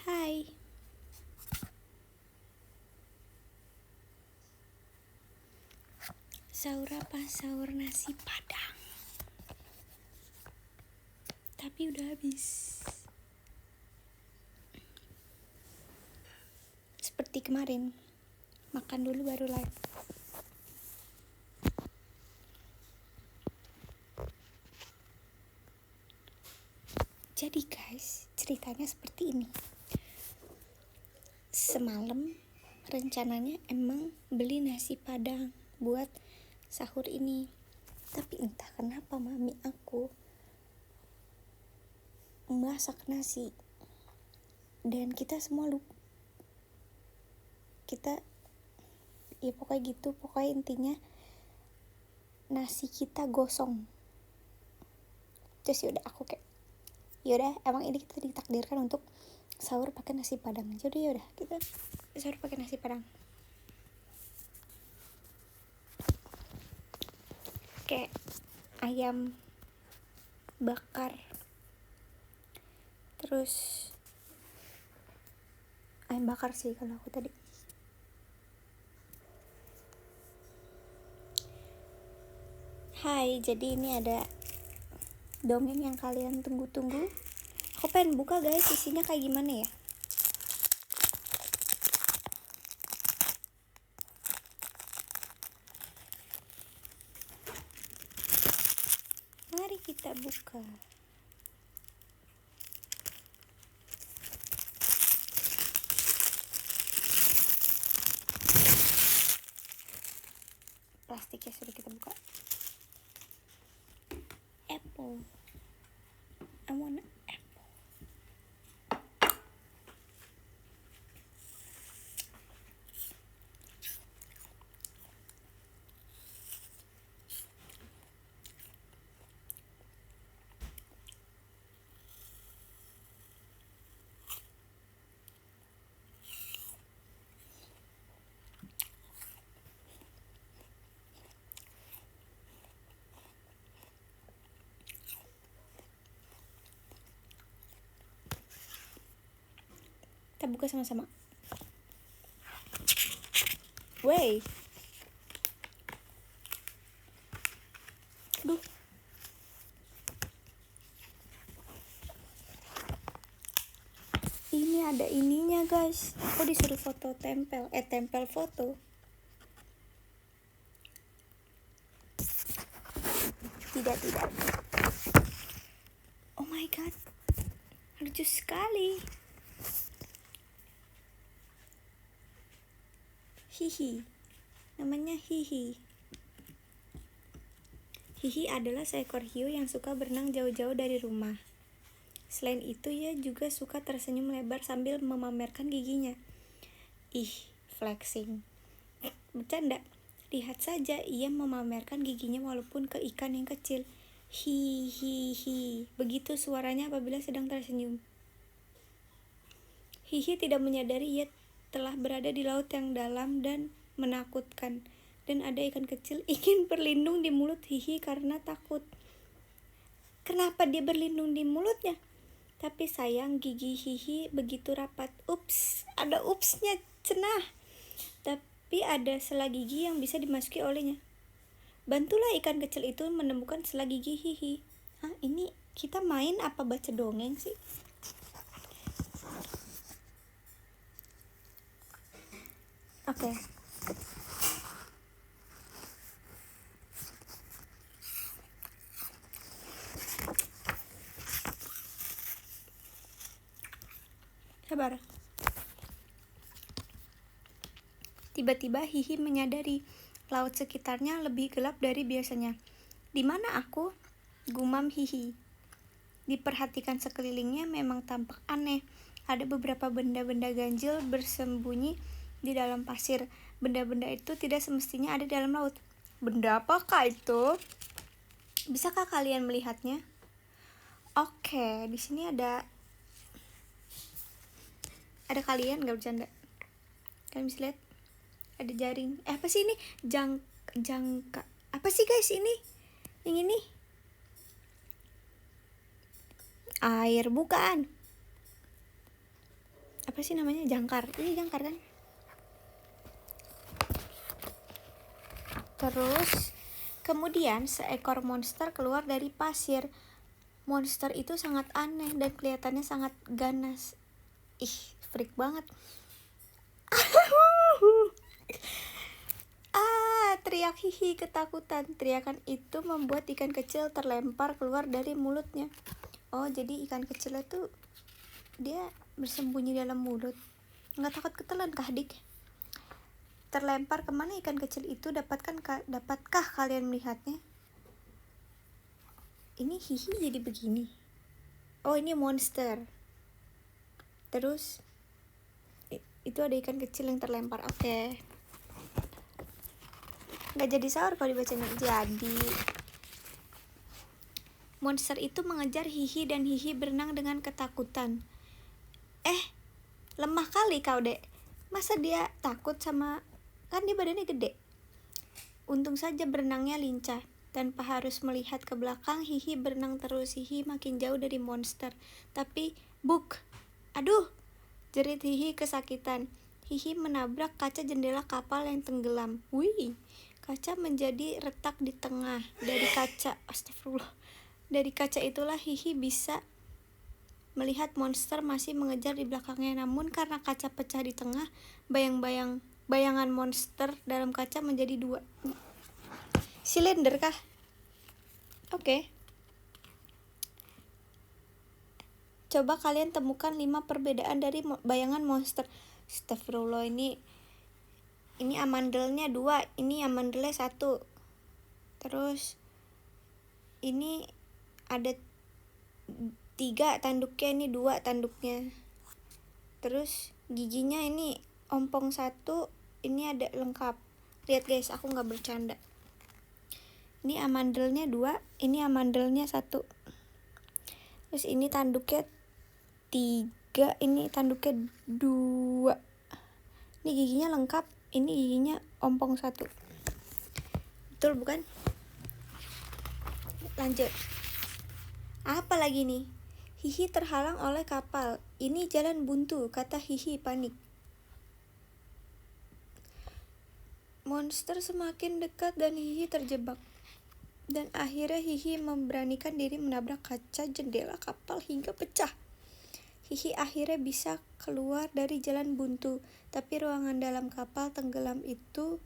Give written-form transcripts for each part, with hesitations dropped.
Hai, sahur apa? Sahur nasi padang. Tapi udah habis. Seperti kemarin, makan dulu baru live. Jadi guys, ceritanya seperti ini. Semalam rencananya emang beli nasi padang buat sahur ini. Tapi entah kenapa mami aku masak nasi. Dan kita semua lupa. Ya pokoknya gitu, pokoknya intinya nasi kita gosong. Terus yaudah aku kayak, yaudah emang ini kita ditakdirkan untuk sahur pakai nasi padang. Jadi yaudah kita sahur pakai nasi padang. Kayak ayam bakar, terus ayam bakar sih kalau aku tadi. Hai, jadi ini ada dongeng yang kalian tunggu-tunggu. Aku pengen buka guys, isinya kayak gimana ya. Mari kita buka. Plastiknya sudah kita buka. Apple. I want apple. Kita buka sama-sama. Wey. Duh. Ini ada ininya guys. Aku disuruh foto tempel foto. Tidak. Oh my god. Lucu sekali. Hihi. Namanya Hihi. Hihi adalah seekor hiu yang suka berenang jauh-jauh dari rumah. Selain itu, ia juga suka tersenyum lebar sambil memamerkan giginya. Ih, flexing. Bercanda. Lihat saja, ia memamerkan giginya walaupun ke ikan yang kecil. Hihihi. Begitu suaranya apabila sedang tersenyum. Hihi tidak menyadari ia telah berada di laut yang dalam dan menakutkan. Dan ada ikan kecil ingin berlindung di mulut Hihi karena takut. Kenapa dia berlindung di mulutnya? Tapi sayang gigi Hihi begitu rapat. Ups, ada upsnya, cenah. Tapi ada sela gigi yang bisa dimasuki olehnya. Bantulah ikan kecil itu menemukan sela gigi Hihi. Hah, ini kita main apa baca dongeng sih? Oke. Sabar. Tiba-tiba Hihi menyadari laut sekitarnya lebih gelap dari biasanya. Di mana aku? Gumam Hihi. Diperhatikan sekelilingnya memang tampak aneh. Ada beberapa benda-benda ganjil bersembunyi di dalam pasir. Benda-benda itu tidak semestinya ada di dalam laut. Benda apakah itu? Bisakah kalian melihatnya? Oke, di sini ada kalian, nggak bercanda. Kalian bisa lihat ada jaring. Apa sih ini? Jangka. Apa sih guys ini? Yang ini? Air bukan? apa sih namanya, jangkar. Ini jangkar kan. Terus kemudian seekor monster keluar dari pasir. Monster itu sangat aneh dan kelihatannya sangat ganas. Ih, freak banget. Teriak hihi ketakutan. Teriakan itu membuat ikan kecil terlempar keluar dari mulutnya. Oh, jadi ikan kecil itu dia bersembunyi dalam mulut. Nggak takut ketelan kah, Dik? Terlempar kemana ikan kecil itu? Dapatkah kalian melihatnya? Ini hihi jadi begini. Oh, ini monster. Terus itu ada ikan kecil yang terlempar. Oke. Nggak jadi sahur kalau dibacanya. Jadi monster itu mengejar hihi dan hihi berenang dengan ketakutan. Lemah kali kau, Dek. Masa dia takut sama, kan dia badannya gede. Untung saja berenangnya lincah. Tanpa harus melihat ke belakang, hihi berenang terus. Hihi makin jauh dari monster. Tapi, aduh, jerit hihi kesakitan. Hihi menabrak kaca jendela kapal yang tenggelam. Wih, kaca menjadi retak di tengah. Dari kaca, astagfirullah. Dari kaca itulah hihi bisa melihat monster masih mengejar di belakangnya. Namun karena kaca pecah di tengah, bayangan monster dalam kaca menjadi 2. Silinder kah? Oke. Coba kalian temukan 5 perbedaan dari bayangan monster. Astagfirullah, ini amandelnya 2, ini amandelnya 1. Terus ini ada 3 tanduknya, ini 2 tanduknya. Terus giginya ini ompong 1, ini ada lengkap. Lihat guys, aku nggak bercanda. Ini amandelnya 2, ini amandelnya 1. Terus ini tanduknya 3, ini tanduknya 2. Ini giginya lengkap, ini giginya ompong 1. Betul bukan? Lanjut. Apa lagi nih? Hihi terhalang oleh kapal. Ini jalan buntu, kata hihi panik. Monster semakin dekat dan hihi terjebak. Dan akhirnya hihi memberanikan diri menabrak kaca jendela kapal hingga pecah. Hihi akhirnya bisa keluar dari jalan buntu, tapi ruangan dalam kapal tenggelam itu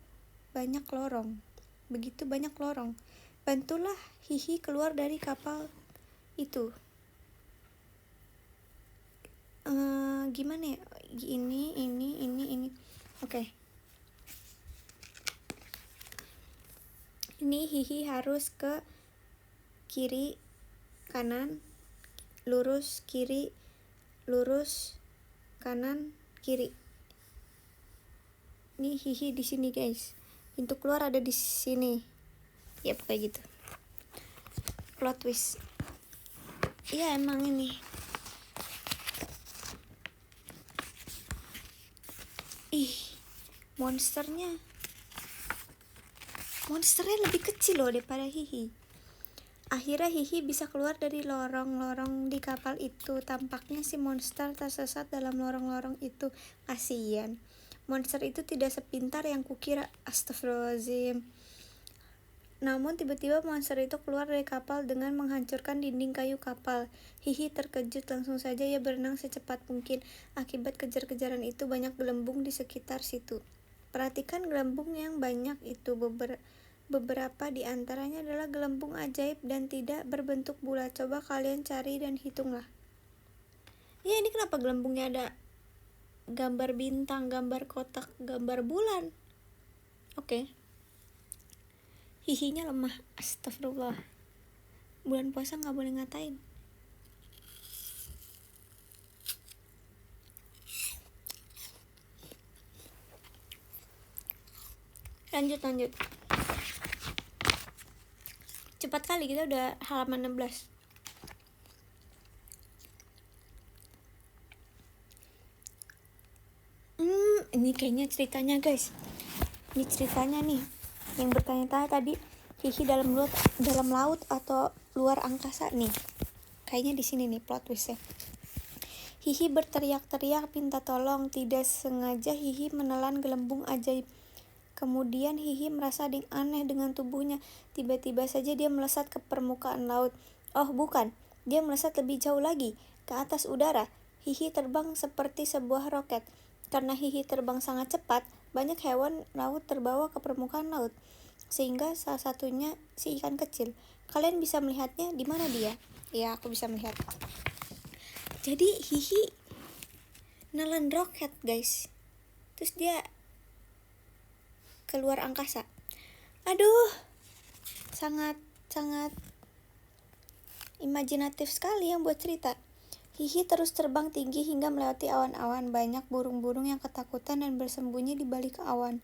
banyak lorong. Begitu banyak lorong. Bantulah hihi keluar dari kapal itu. Gimana ya? Ini. Oke. Ini hihi harus ke kiri, kanan, lurus, kiri, lurus, kanan, kiri. Ini hihi di sini guys. Pintu keluar ada di sini. Ya pokoknya gitu. Plot twist. Iya emang ini. Monsternya lebih kecil loh daripada hihi. Akhirnya hihi bisa keluar dari lorong-lorong di kapal itu. Tampaknya si monster tersesat dalam lorong-lorong itu. Kasian. Monster itu tidak sepintar yang kukira. Astagfirullahaladzim. Namun tiba-tiba monster itu keluar dari kapal dengan menghancurkan dinding kayu kapal. Hihi terkejut, langsung saja ia berenang secepat mungkin. Akibat kejar-kejaran itu banyak gelembung di sekitar situ. Perhatikan gelembung yang banyak itu. Beberapa di antaranya adalah gelembung ajaib dan tidak berbentuk bulat. Coba kalian cari dan hitunglah. Ya ini kenapa gelembungnya ada gambar bintang, gambar kotak, gambar bulan. Oke. Hihinya lemah. Astagfirullah. Bulan puasa gak boleh ngatain. Lanjut. Cepat kali, kita udah halaman 16. Ini kayaknya ceritanya guys. Ini ceritanya nih. Yang bertanya-tanya tadi, hihi dalam laut atau luar angkasa nih. Kayaknya di sini nih plot twistnya. Hihi berteriak-teriak minta tolong. Tidak sengaja Hihi menelan gelembung ajaib. Kemudian Hihi merasa ada yang aneh dengan tubuhnya. Tiba-tiba saja dia melesat ke permukaan laut. Oh bukan, dia melesat lebih jauh lagi, ke atas udara. Hihi terbang seperti sebuah roket. Karena Hihi terbang sangat cepat, banyak hewan laut terbawa ke permukaan laut. Sehingga salah satunya si ikan kecil. Kalian bisa melihatnya, di mana dia? Ya, aku bisa melihat. Jadi Hihi nelan roket, guys. Terus dia keluar angkasa. Aduh, sangat imajinatif sekali yang buat cerita. Hihi terus terbang tinggi hingga melewati awan-awan. Banyak burung-burung yang ketakutan dan bersembunyi di balik awan.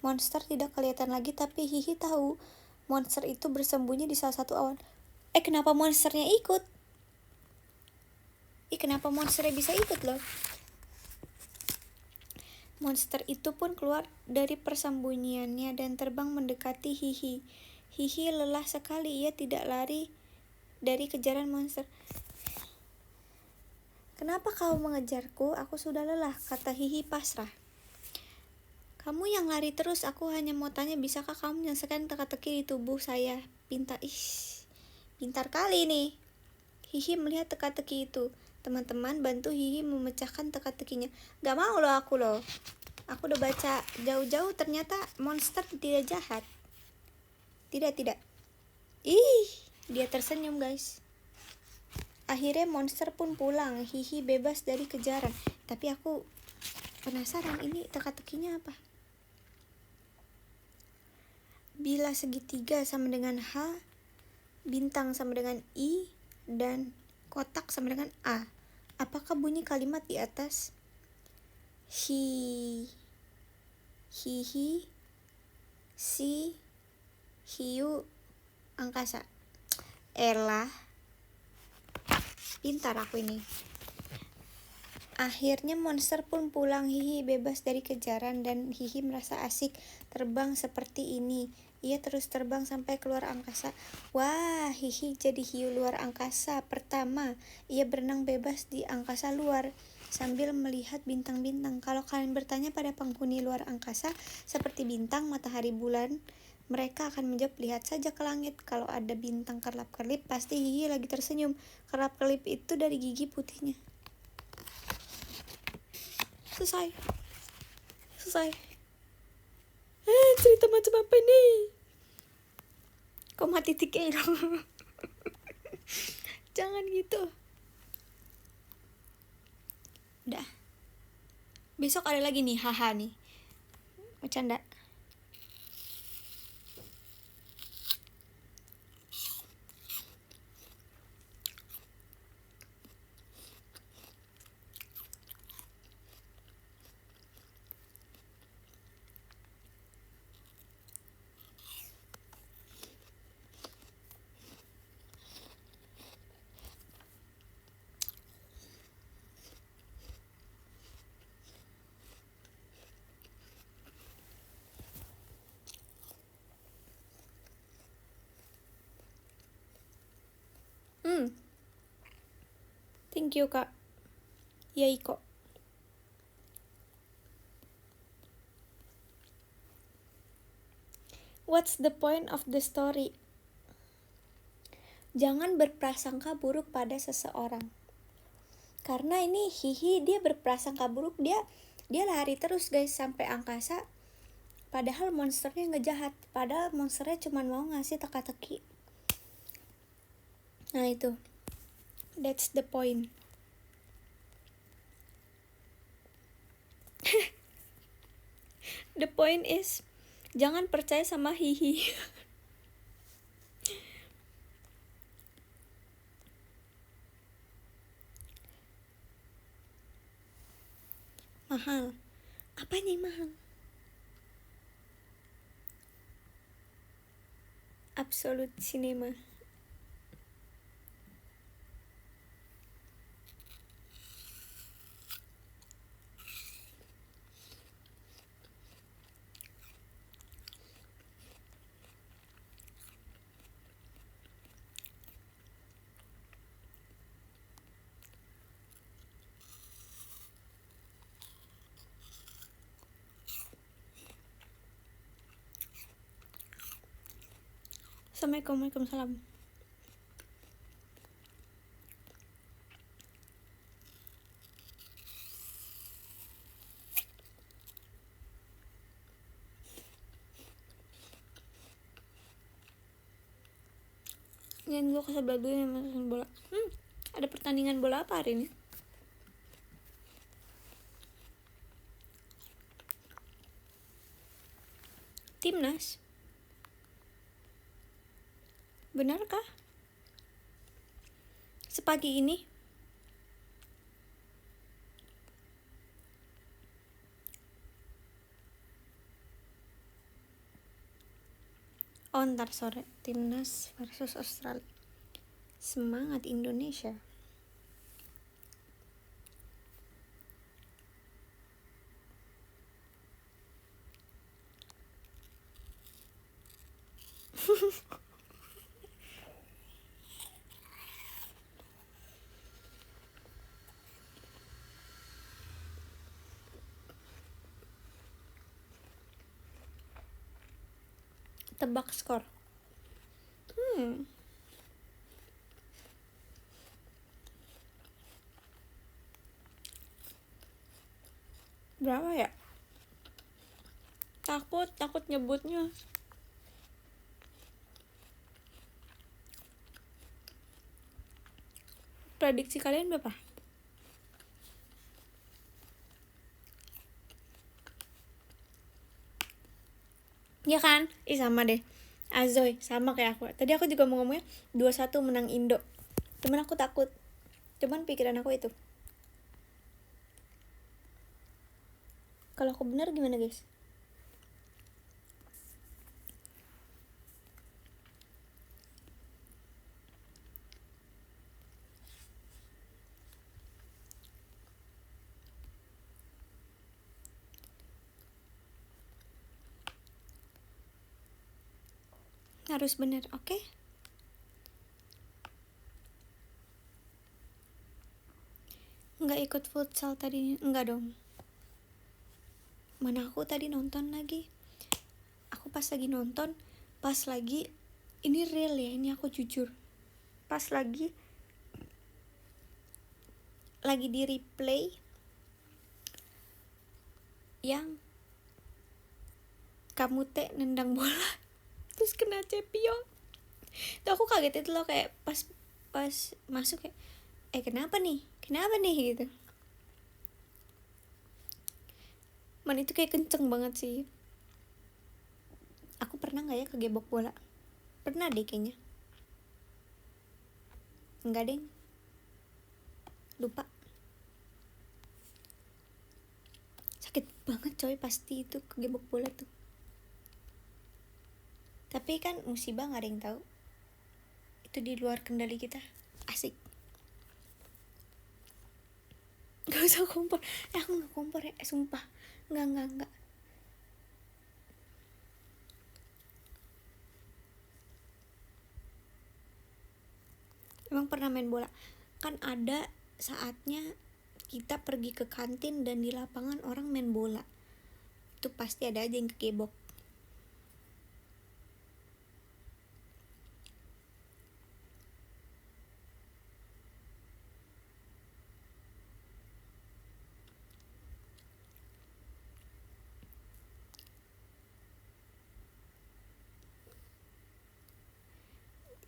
Monster tidak kelihatan lagi, tapi Hihi tahu monster itu bersembunyi di salah satu awan. Kenapa monsternya ikut? Kenapa monsternya bisa ikut loh? Monster itu pun keluar dari persembunyiannya dan terbang mendekati Hihi. Hihi lelah sekali, ia tidak lari dari kejaran monster. Kenapa kau mengejarku? Aku sudah lelah, kata Hihi pasrah. Kamu yang lari terus, aku hanya mau tanya, bisakah kamu menyelesaikan teka-teki di tubuh saya? Pintar kali nih. Hihi melihat teka-teki itu. Teman-teman bantu Hihi memecahkan teka-tekinya. Gak mau loh aku loh. Aku udah baca jauh-jauh, ternyata monster tidak jahat. Tidak. Dia tersenyum, guys. Akhirnya monster pun pulang. Hihi bebas dari kejaran. Tapi aku penasaran, ini teka-tekinya apa? Bila segitiga sama dengan H, bintang sama dengan I, dan kotak sama dengan A, apakah bunyi kalimat di atas? Hihi, si, hiu, angkasa. Elah, pintar aku ini. Akhirnya monster pun pulang. Hihi bebas dari kejaran dan Hihi merasa asik terbang seperti ini. Ia terus terbang sampai keluar angkasa. Wah, Hihi jadi hiu luar angkasa pertama. Ia berenang bebas di angkasa luar sambil melihat bintang-bintang. Kalau kalian bertanya pada penghuni luar angkasa seperti bintang, matahari, bulan, mereka akan menjawab, lihat saja ke langit. Kalau ada bintang kerlap-kerlip, pasti Hihi lagi tersenyum. Kerlap-kerlip itu dari gigi putihnya. Selesai. Cerita macam apa nih? Kok mati titiknya dong? Jangan gitu. Udah. Besok ada lagi nih, haha nih. Bercanda. Thank you, Kak. Ya, Iko. What's the point of the story? Jangan berprasangka buruk pada seseorang. Karena ini Hihi dia berprasangka buruk, dia lari terus, guys, sampai angkasa. Padahal monsternya ngejahat. Padahal monsternya cuma mau ngasih teka-teki. Nah itu. That's the point. The point is, jangan percaya sama Hihi. Mahal. Apanya yang mahal? Absolute Cinema. Assalamualaikum. Waalaikumsalam. Jangan gue ke sebelah dulu ya main bola. Ada pertandingan bola apa hari ini? Timnas. Benarkah? Sepagi ini? Oh, ntar sore. Timnas versus Australia. Semangat Indonesia. Tebak skor. Berapa ya? Takut nyebutnya. Prediksi kalian berapa? Ya kan? Sama deh. Azoy sama kayak aku. Tadi aku juga mau ngomongnya 2-1 menang Indo. Cuman aku takut. Cuman pikiran aku itu. Kalau aku benar gimana, guys? Harus benar, oke? Nggak ikut futsal tadi, enggak dong. Mana aku tadi nonton lagi. Aku pas lagi nonton, pas lagi, ini real ya, ini aku jujur. Pas lagi di replay yang kamu teh nendang bola terus kena Cepio. Tuh aku kaget itu loh, kayak pas masuk kayak kenapa nih gitu. Man itu kayak kenceng banget sih. Aku pernah nggak ya kegebok bola? Pernah deh kayaknya. Enggak deng, lupa. Sakit banget coy pasti itu kegebok bola tuh. Tapi kan musibah gak ada yang tahu. Itu di luar kendali kita. Asik. Gak usah kompor. Aku gak kompor ya, sumpah. Enggak. Emang pernah main bola? Kan ada saatnya kita pergi ke kantin dan di lapangan orang main bola. Itu pasti ada aja yang kegebok.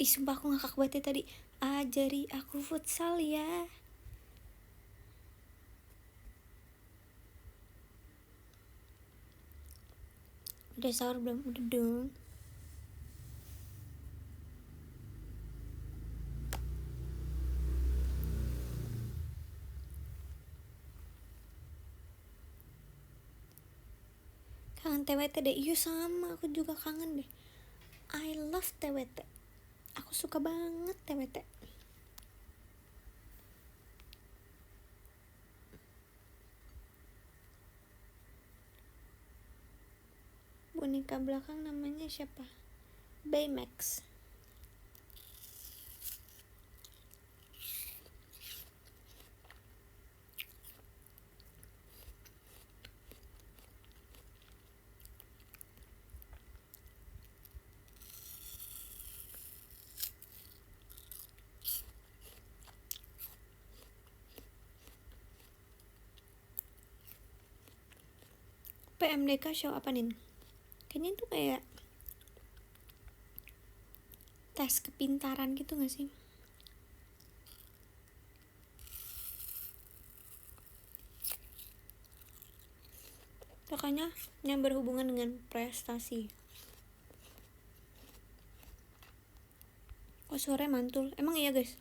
Sumpah aku ngakak banget tadi. Ajari aku futsal ya. Udah sahur belum? Udah dong. Kangen TWT deh. Iya sama, aku juga kangen deh. I love TWT. Aku suka banget TWT. Boneka belakang namanya siapa? Baymax. PMDK show apa nih? Kayaknya itu kayak tes kepintaran gitu gak sih? Pokoknya yang berhubungan dengan prestasi. Oh, suaranya mantul. Emang iya guys?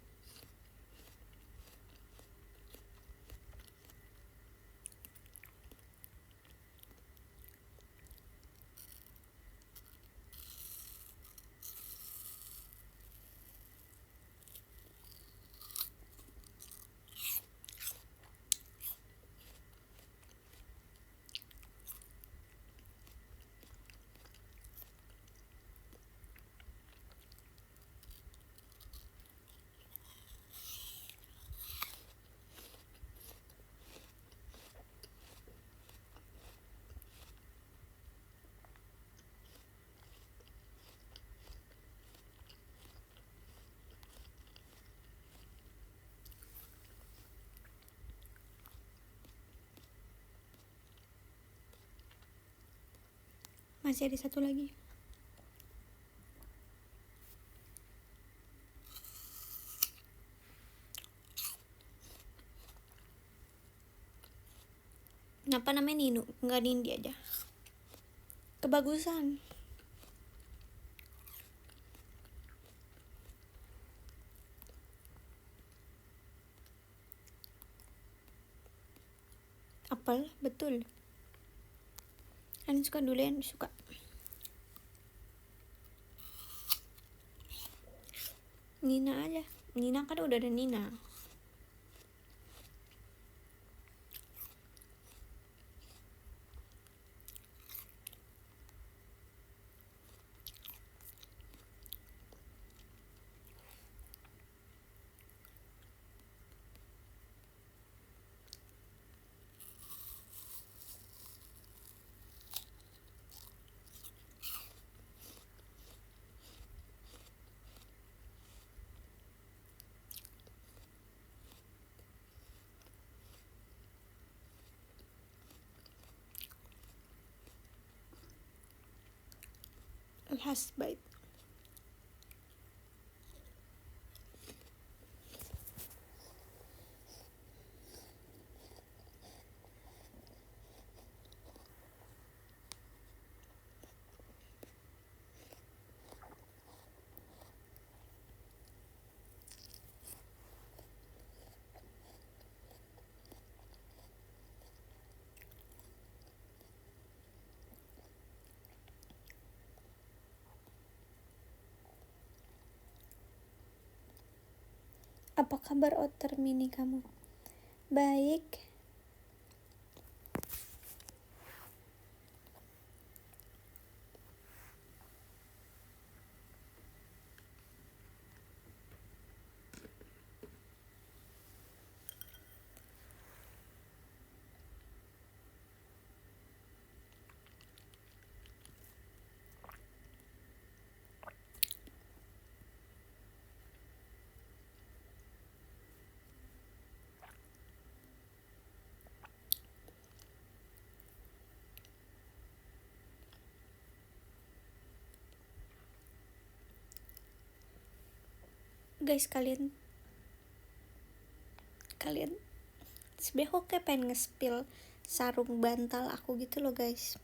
Masih ada satu lagi. Kenapa namanya Nino? Enggak Nindi aja. Kebagusan. Apel, betul. Kan suka duluan, suka. Nina aja. Nina kan udah ada Nina. Last bite. Apa kabar otter mini kamu? Baik. Guys, kalian sebenernya aku kayak pengen nge-spill sarung bantal aku gitu loh guys,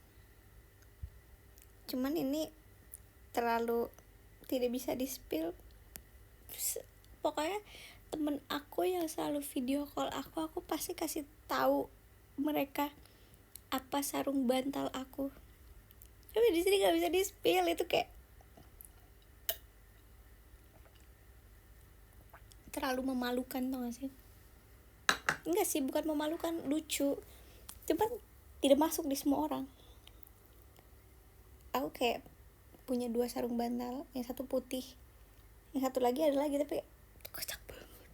cuman ini terlalu tidak bisa di-spill. Pokoknya temen aku yang selalu video call aku pasti kasih tahu mereka apa sarung bantal aku, tapi di sini nggak bisa di-spill. Itu kayak terlalu memalukan, tau gak sih? Enggak sih, bukan memalukan, lucu, cuman tidak masuk di semua orang. Aku kayak punya 2 sarung bantal, yang satu putih, yang satu lagi ada lagi, tapi kocak banget.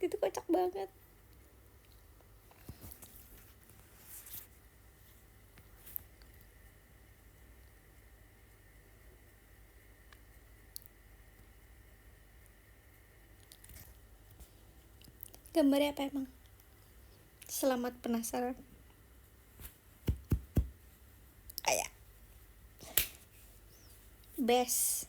Itu kocak banget. Gambarnya apa emang? Selamat penasaran. best.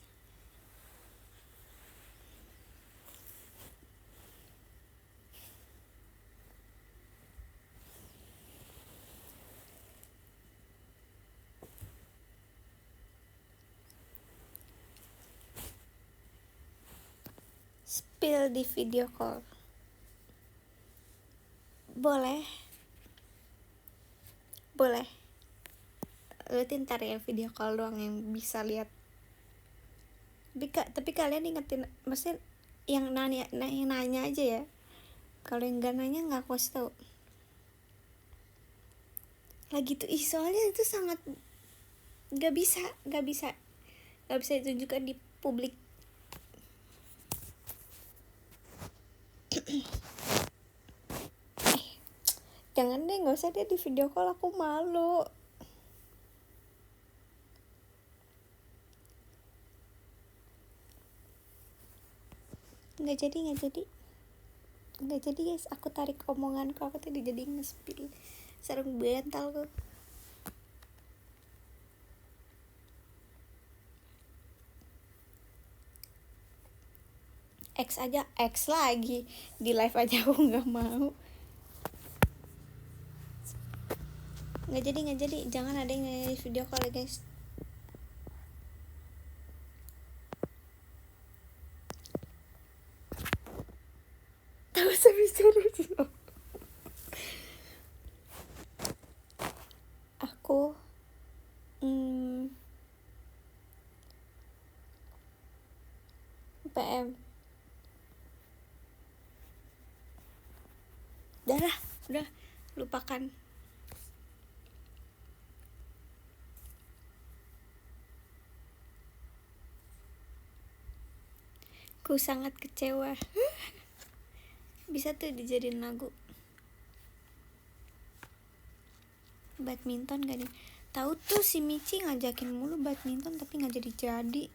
Spill di video call. Boleh. Lu ntar ya video call doang yang bisa lihat. Tapi kalian ingetin, maksudnya yang nanya aja ya. Kalau yang gak nanya nggak aku kasih tahu. Lagi tuh soalnya itu sangat nggak bisa ditunjukkan di publik. Jangan deh, nggak usah deh di video call, aku malu. Nggak jadi guys, aku tarik omonganku, aku tadi jadi nge-spill sarung bental kok. X lagi di live aja aku nggak mau. Nggak jadi, jangan ada yang di video call ya guys. Tak usah bicara dulu. Aku PM. Udah lupakan. Ku sangat kecewa. Bisa tuh dijadiin lagu. Badminton gak nih? Tahu tuh si Michi ngajakin mulu badminton tapi nggak jadi.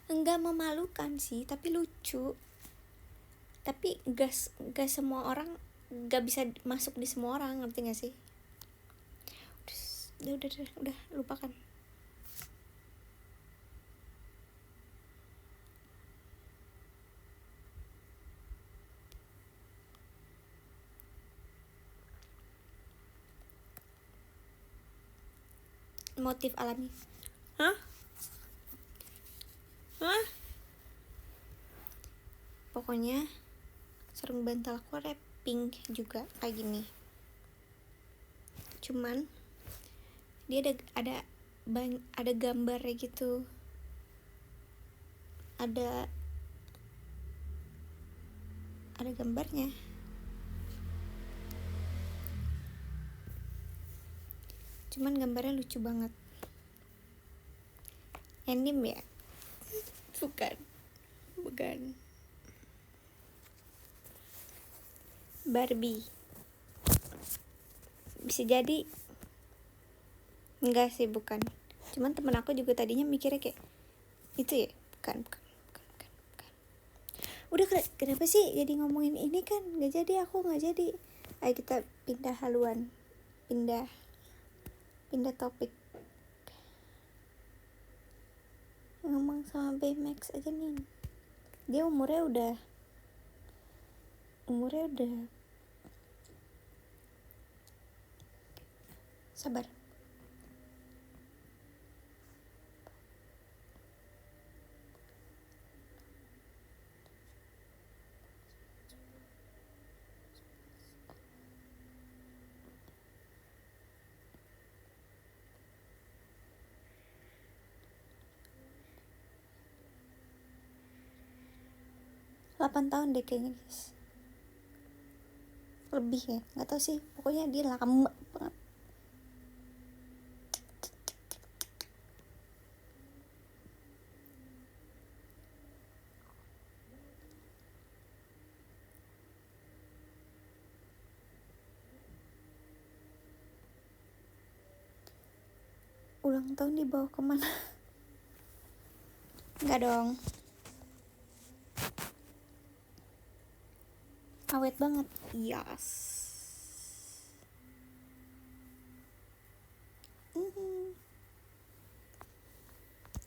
Enggak memalukan sih, tapi lucu. Tapi gak semua orang, gak bisa masuk di semua orang, ngerti gak sih? Udah lupakan. Motif alami. Hah? Pokoknya sarung bantal aku ada pink juga kayak gini. Cuman dia ada gambarnya gitu. Ada gambarnya. Cuman gambarnya lucu banget. Anime ya? Bukan. Barbie. Bisa jadi. Enggak sih, bukan. Cuman temen aku juga tadinya mikirnya kayak itu ya. Bukan. Udah, kenapa sih jadi ngomongin ini kan? Gak jadi, aku gak jadi. Ayo kita pindah haluan. Pindah topik. Ngomong sama Baymax aja nih. Dia umurnya udah sabar. Delapan tahun deh kayaknya guys. Lebih ya, nggak tahu sih, pokoknya dia lama banget. Ulang tahun dibawa kemana? Nggak dong. awet banget. Yes.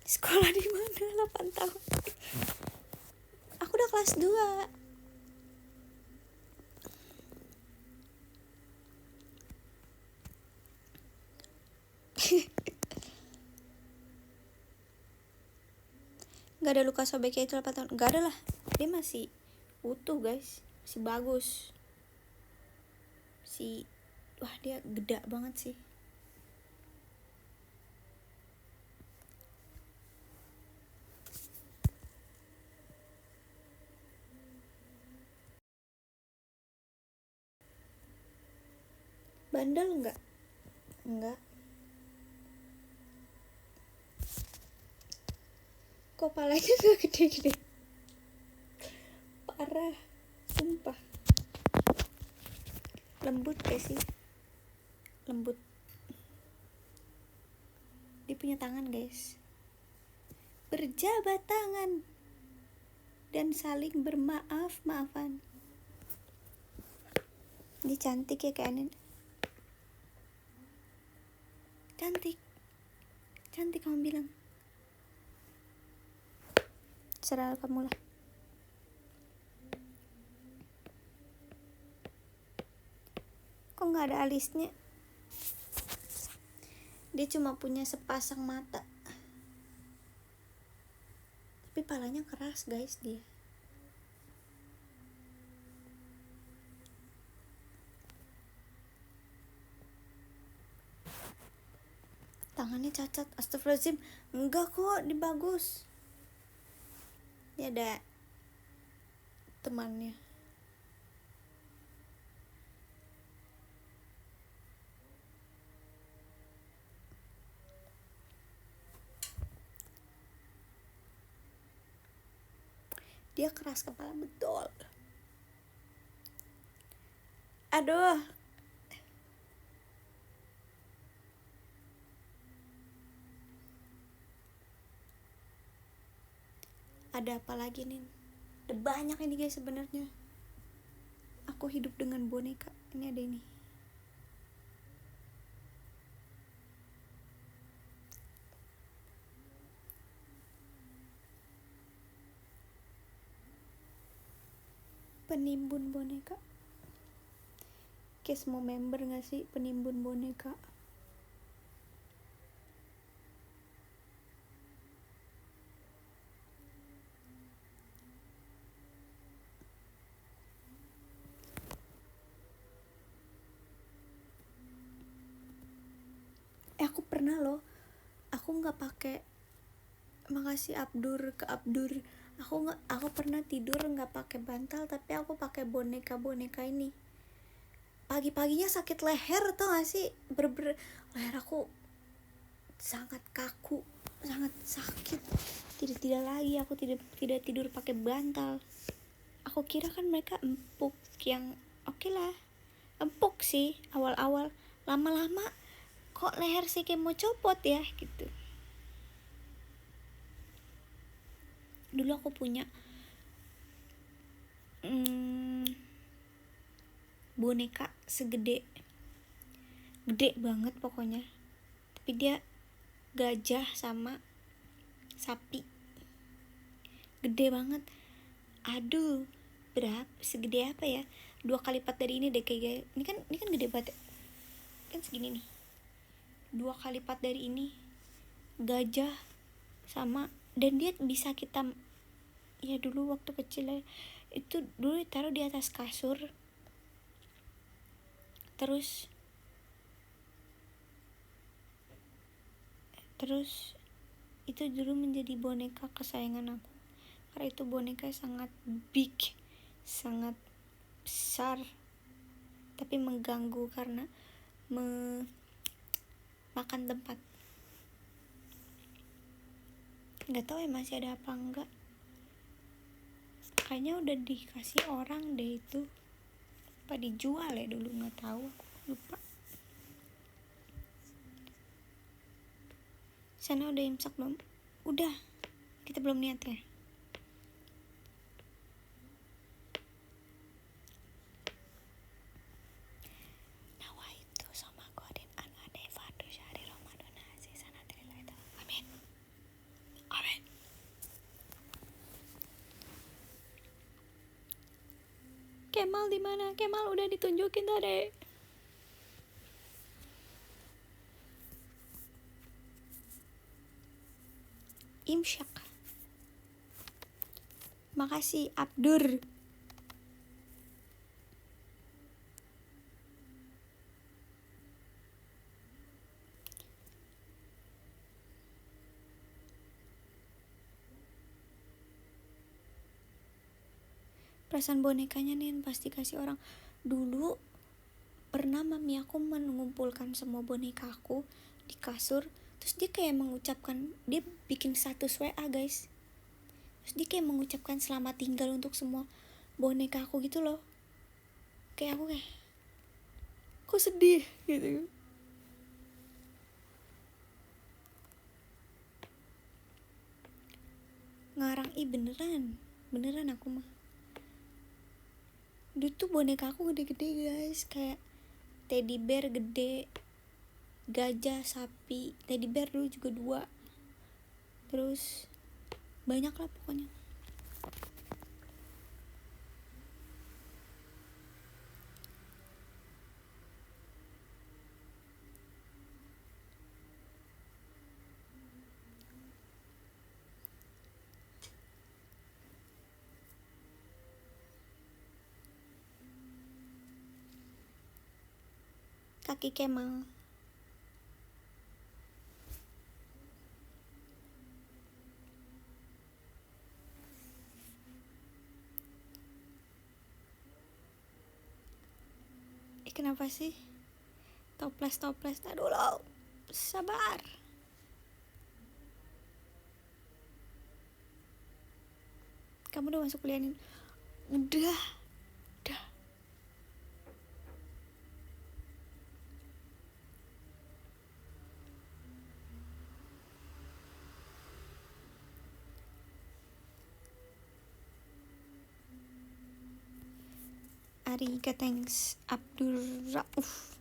Sekolah di mana 8 tahun? Aku udah kelas 2. Gak ada luka sobeknya itu 8 tahun. Gak ada lah. Dia masih utuh guys. Masih bagus. Wah dia gede banget sih. Bandel enggak? Enggak. Kok palanya gak gede-gede? Parah. Sumpah. Lembut gak sih? Lembut. Dia punya tangan guys. Berjabat tangan. Dan saling bermaaf-maafan. Dia cantik ya kayak Anin. Cantik kamu bilang. Serah kamu lah. Kok gak ada alisnya? Dia cuma punya sepasang mata. Tapi palanya keras guys dia. Tangannya cacat. Astagfirullahaladzim. Enggak kok, dia bagus. Dia ada temannya. Dia keras kepala betul. Aduh. Ada apa lagi nih? Ada banyak ini guys sebenarnya. Aku hidup dengan boneka. Ini ada ini. Penimbun boneka. Kayak semua member gak sih penimbun boneka? Aku pernah loh. Aku nggak pakai. Makasih Abdur ke Abdur. Aku pernah tidur nggak pakai bantal, tapi aku pakai boneka ini. Pagi-paginya sakit leher tau gak sih? Leher aku sangat kaku, sangat sakit. Tidak lagi aku tidak tidur pakai bantal. Aku kira kan mereka empuk yang oke lah. Empuk sih awal-awal, lama-lama kok leher sih kayak mau copot ya gitu. Dulu aku punya boneka gede banget pokoknya, tapi dia gajah sama sapi, gede banget. Aduh, segede apa ya, 2 kali lipat dari ini deh kayak ini kan gede banget kan, segini nih, 2 kali lipat dari ini gajah sama. Dan dia bisa kita, ya dulu waktu kecil ya, itu dulu taruh di atas kasur, terus itu dulu menjadi boneka kesayangan aku, karena itu boneka sangat big, sangat besar, tapi mengganggu karena makan tempat. Nggak tahu ya masih ada apa enggak, kayaknya udah dikasih orang deh itu, apa dijual ya dulu, nggak tahu, lupa. Sana udah imsak belum? Udah, kita belum niat ya. Kemal di mana? Kemal udah ditunjukin tadi. Imsyak. Makasih Abdur. Perasaan bonekanya nih pasti kasih orang. Dulu pernah mami aku mengumpulkan semua boneka aku di kasur, terus dia kayak mengucapkan, dia bikin status WA guys, terus dia kayak mengucapkan selamat tinggal untuk semua boneka aku gitu loh. Kayak aku kayak kok sedih gitu. Ngarang beneran aku mah. Dulu tuh boneka aku gede-gede guys, kayak teddy bear gede, gajah, sapi. Teddy bear dulu juga 2, terus banyak lah pokoknya. Kaki Kemal. Kenapa sih? Toples tak dulu. Sabar. Kamu udah masuk kuliah nih? Udah. Ariga, thanks Abdur Rauf.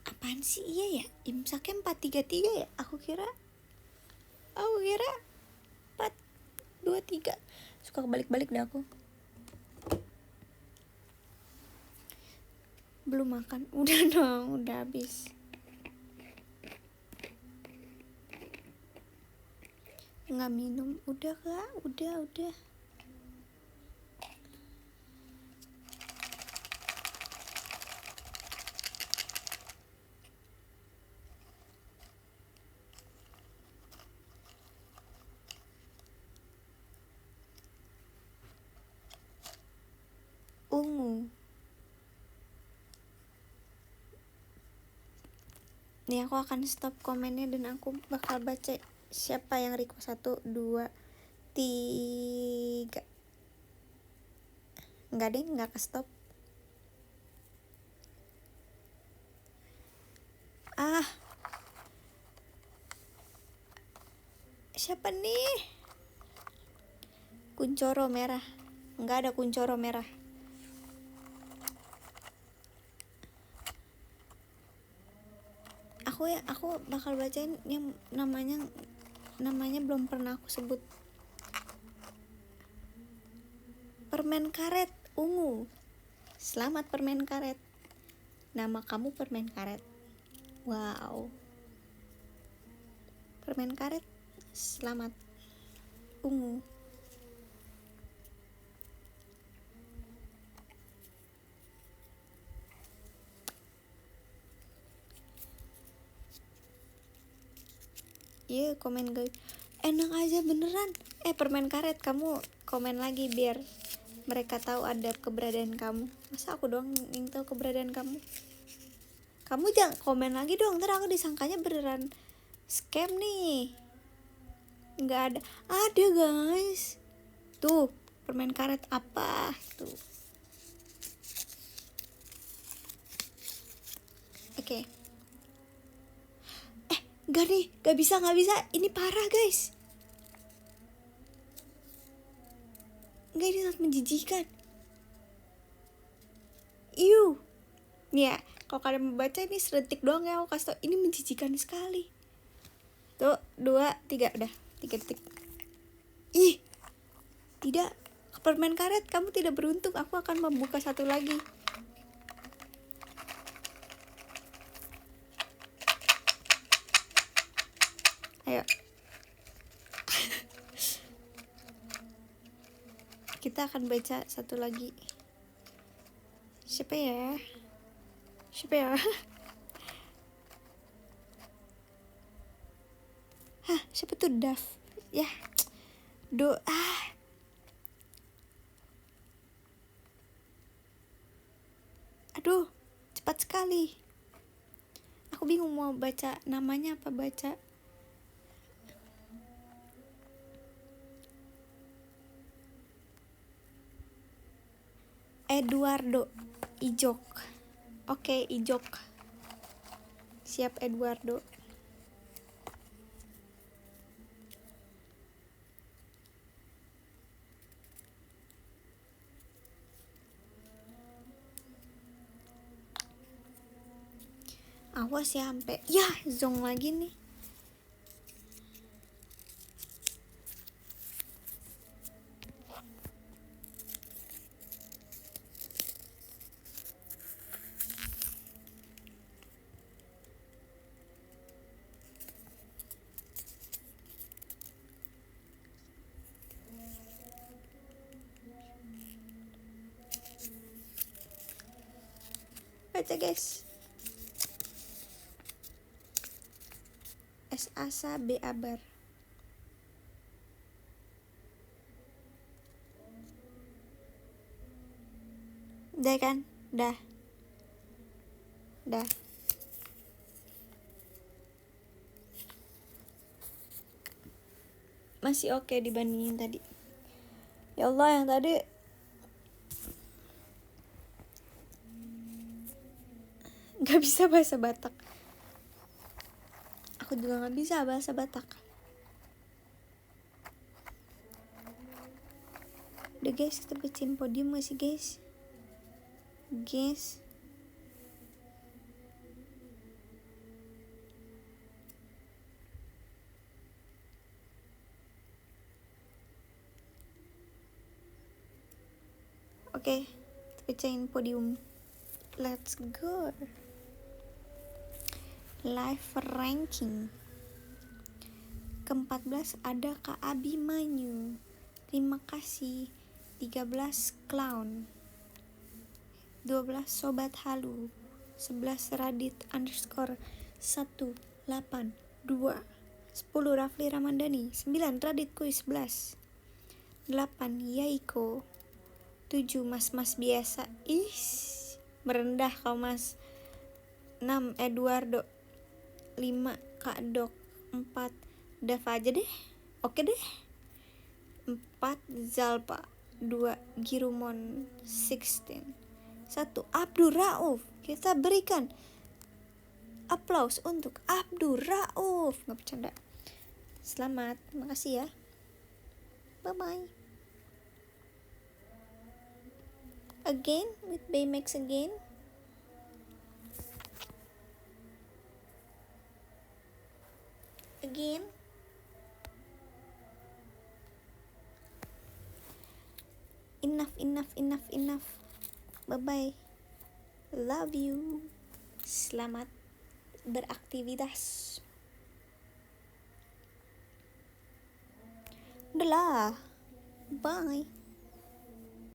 Apaan sih? Iya ya, imsaknya 4:33 ya? Aku kira 4:23. Suka kebalik-balik dah aku. Belum makan? Udah dong, udah habis. Nggak minum? Udah kak, udah. Ungu. Nih aku akan stop komennya dan aku bakal baca siapa yang request. 1, 2, 3. Enggak deh, enggak ke stop. Siapa nih? Kuncoro merah. Enggak ada kuncoro merah. Aku bakal bacain yang namanya belum pernah aku sebut. Permen karet ungu. Selamat permen karet. Nama kamu permen karet. Wow. Permen karet, selamat. Ungu. Iya, komen guys. Enak aja beneran. Permen karet, kamu komen lagi biar mereka tahu ada keberadaan kamu. Masa aku doang yang tahu keberadaan kamu? Kamu jangan komen lagi dong, ntar aku disangkanya beneran scam nih. Nggak ada. Ada guys. Tuh, permen karet apa? Tuh. Oke. Gak nih, gak bisa. Ini parah guys. Enggak, ini sangat menjijikan. Nih ya, kalau kalian membaca ini sedetik doang ya, aku kasih tau, ini menjijikan sekali. Tuh, 2, 3, udah 3 detik. Ih, tidak, permen karet, kamu tidak beruntung. Aku akan membuka satu lagi. Ayo. Kita akan baca satu lagi. Siapa ya? Hah, siapa tuh Daf? Ya, aduh, cepat sekali. Aku bingung mau baca namanya apa baca. Eduardo Ijok. Oke, Ijok. Siap, Eduardo. Awas ya sampai zong lagi nih. Baca guys. S Asa B Abar. Udah kan? Dah. Masih oke dibandingin tadi. Ya Allah, yang tadi gak bisa bahasa Batak. Aku juga gak bisa bahasa Batak. Udah guys, kita bacain podium gak sih guys? Oke, kita bacain podium. Let's go. Live ranking. Ke-14 ada Kak Abimanyu. Terima kasih. 13 Clown. 12 Sobat Halu. 11 Radit _ 182. 10 Rafli Ramandani. 9 Radit Kuy 11. 8 Yaiko. 7 Mas-mas biasa. Merendah kau mas. 6 Eduardo. 5 Kak Dok. 4 Dava aja deh. Oke deh. 4 Zalpa. 2 Girumon 16. 1 Abdur Rauf. Kita berikan aplaus untuk Abdur Rauf. Nggak bercanda. Selamat, makasih ya. Bye bye. Again with Baymax again. Enough. Bye bye. Love you. Selamat beraktivitas. Udah lah. Bye.